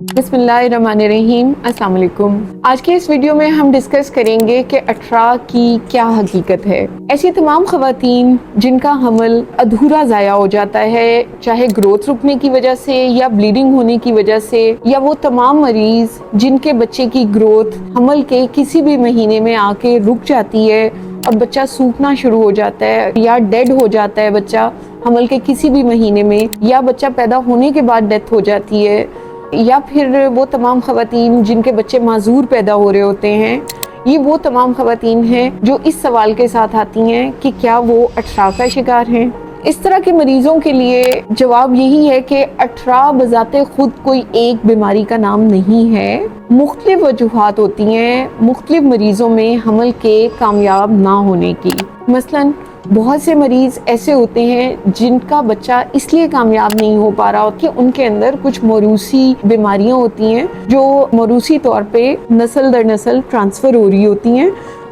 बिस्मिल्लाहिर्रहमानिर्रहीम, अस्सलाम वालेकुम। आज के इस वीडियो में हम डिस्कस करेंगे कि अठरा की क्या हकीकत है। ऐसी तमाम ख़वातीन जिनका हमल अधूरा ज़ाया हो जाता है, चाहे ग्रोथ रुकने की वजह से या ब्लीडिंग होने की वजह से, या वो तमाम मरीज़ जिनके बच्चे की ग्रोथ हमल के किसी भी महीने में आके रुक जाती है और बच्चा सूखना शुरू हो जाता है या डेड हो जाता है बच्चा हमल के किसी भी महीने में, या बच्चा पैदा होने के बाद डेथ हो जाती है, या फिर वो तमाम ख़वातीन जिनके बच्चे माजूर पैदा हो रहे होते हैं। ये वो तमाम ख़वातीन हैं जो इस सवाल के साथ आती हैं कि क्या वो अठरा का शिकार हैं। इस तरह के मरीज़ों के लिए जवाब यही है कि अठरा बज़ाते खुद कोई एक बीमारी का नाम नहीं है। मुख्तलिफ वजूहात होती हैं मुख्तलिफ मरीज़ों में हमल के कामयाब ना होने की। मसलन बहुत से मरीज़ ऐसे होते हैं जिनका बच्चा इसलिए कामयाब नहीं हो पा रहा कि उनके अंदर कुछ मौरूसी बीमारियां होती हैं जो मौरूसी तौर पे नस्ल दर नस्ल ट्रांसफ़र हो रही होती हैं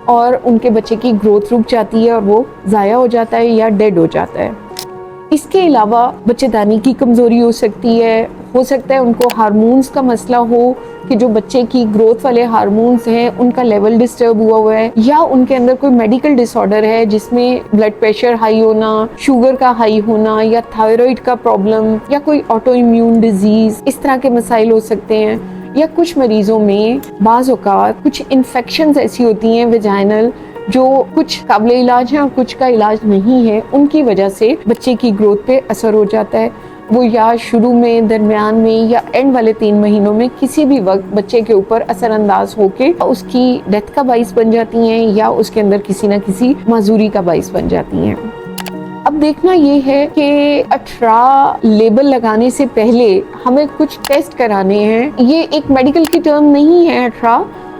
और उनके बच्चे की ग्रोथ रुक जाती है और वो ज़ाया हो जाता है या डेड हो जाता है। इसके अलावा बच्चेदानी की कमज़ोरी हो सकती है, हो सकता है उनको हार्मोन्स का मसला हो कि जो बच्चे की ग्रोथ वाले हार्मोन्स हैं उनका लेवल डिस्टर्ब हुआ है, या उनके अंदर कोई मेडिकल डिसऑर्डर है जिसमें ब्लड प्रेशर हाई होना, शुगर का हाई होना, या थायराइड का प्रॉब्लम, या कोई ऑटो इम्यून डिजीज़, इस तरह के मसाइल हो सकते हैं। या कुछ मरीज़ों में बाज़ औक़ात कुछ इन्फेक्शंस ऐसी होती हैं वेजाइनल जो कुछ काबिल इलाज है और कुछ का इलाज नहीं है, उनकी वजह से बच्चे की ग्रोथ पे असर हो जाता है। वो या शुरू में, दरमियान में, या एंड वाले 3 महीनों में किसी भी वक्त बच्चे के ऊपर असरअंदाज होके उसकी डेथ का बाइस बन जाती हैं या उसके अंदर किसी न किसी माजूरी का बाइस बन जाती हैं। अब देखना ये है कि अठरा लेबल लगाने से पहले हमें कुछ टेस्ट कराने हैं। ये एक मेडिकल की टर्म नहीं है अठरा,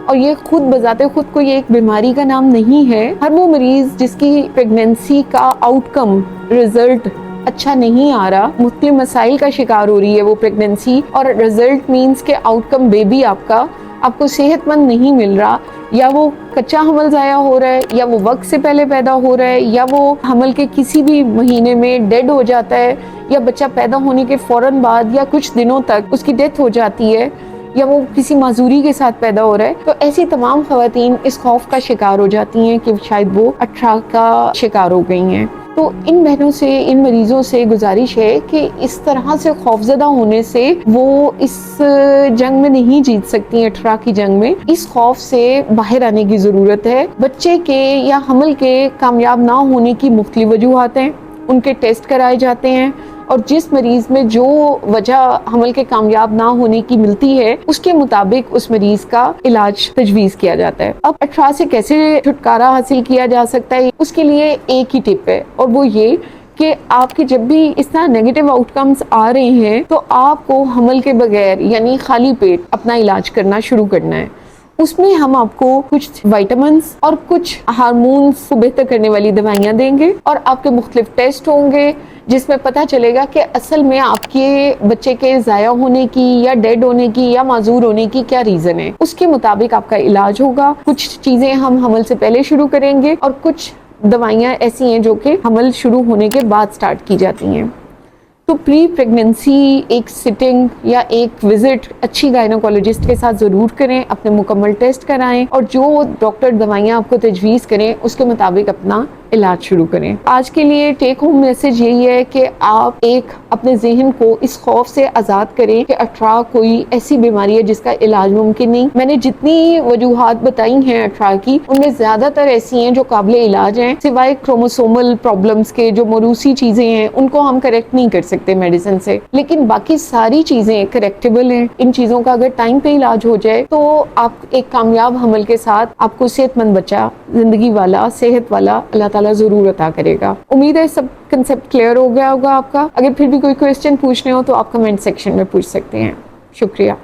और ये खुद बजाते खुद कोई एक बीमारी का नाम नहीं है। हर वो मरीज जिसकी प्रेगनेंसी का आउटकम रिजल्ट अच्छा नहीं आ रहा, मुख्तलिफ मसाइल का शिकार हो रही है वो प्रेगनेंसी, और रिजल्ट मीन्स के आउटकम बेबी आपको सेहतमंद नहीं मिल रहा, या वो कच्चा हमल ज़ाया हो रहा है, या वो वक्त से पहले पैदा हो रहा है, या वो हमल के किसी भी महीने में डेड हो जाता है, या बच्चा पैदा होने के फ़ौरन बाद या कुछ दिनों तक उसकी डेथ हो जाती है, या वो किसी माजूरी के साथ पैदा हो रहा है, तो ऐसी तमाम ख़वातीन इस खौफ का शिकार हो जाती हैं कि शायद वो अठरा का शिकार हो गई हैं। तो इन बहनों से, इन मरीज़ों से गुजारिश है कि इस तरह से खौफजदा होने से वो इस जंग में नहीं जीत सकती, अठरा की जंग में। इस खौफ से बाहर आने की ज़रूरत है। बच्चे के या हमल के कामयाब ना होने की मुख्तलिफ वजूहात हैं, उनके टेस्ट कराए जाते हैं, और जिस मरीज में जो वजह हमल के कामयाब ना होने की मिलती है उसके मुताबिक उस मरीज का इलाज तजवीज़ किया जाता है। अब अठरा से कैसे छुटकारा हासिल किया जा सकता है, उसके लिए एक ही टिप है, और वो ये कि आपके जब भी इस तरह नेगेटिव आउटकम्स आ रहे हैं तो आपको हमल के बगैर यानी खाली पेट अपना इलाज करना शुरू करना है। उसमें हम आपको कुछ विटामिन्स और कुछ हार्मोन्स को बेहतर करने वाली दवाइयाँ देंगे, और आपके मुख्तलिफ टेस्ट होंगे जिसमें पता चलेगा कि असल में आपके बच्चे के ज़ाया होने की या डेड होने की या माजूर होने की क्या रीज़न है। उसके मुताबिक आपका इलाज होगा। कुछ चीज़ें हम हमल से पहले शुरू करेंगे और कुछ दवाइयाँ ऐसी हैं जो कि हमल शुरू होने के बाद स्टार्ट की जाती हैं। तो प्री प्रेगनेंसी एक सिटिंग या एक विजिट अच्छी गायनोकोलॉजिस्ट के साथ ज़रूर करें, अपने मुकम्मल टेस्ट कराएं, और जो डॉक्टर दवाइयाँ आपको तजवीज़ करें उसके मुताबिक अपना इलाज शुरू करें। आज के लिए टेक होम मैसेज यही है कि आप एक अपने जहन को इस खौफ से आज़ाद करें कि अठरा कोई ऐसी बीमारी है जिसका इलाज मुमकिन नहीं। मैंने जितनी वजूहात बताई हैं अठरा की, उनमें ज़्यादातर ऐसी हैं जो काबिल इलाज हैं, सिवाय क्रोमोसोमल प्रॉब्लम्स के। जो मौरूसी चीज़ें हैं उनको हम करेक्ट नहीं कर सकते मेडिसिन से, लेकिन बाकी सारी चीज़ें करेक्टेबल हैं। इन चीज़ों का अगर टाइम पे इलाज हो जाए तो आप एक कामयाब हमल के साथ आपको सेहतमंद बच्चा, जिंदगी वाला, सेहत वाला अल्लाह ताला ज़रूर अता करेगा। उम्मीद है सब कंसेप्ट क्लियर हो गया होगा आपका। अगर फिर भी कोई क्वेश्चन पूछने हो तो आप कमेंट सेक्शन में पूछ सकते हैं। शुक्रिया।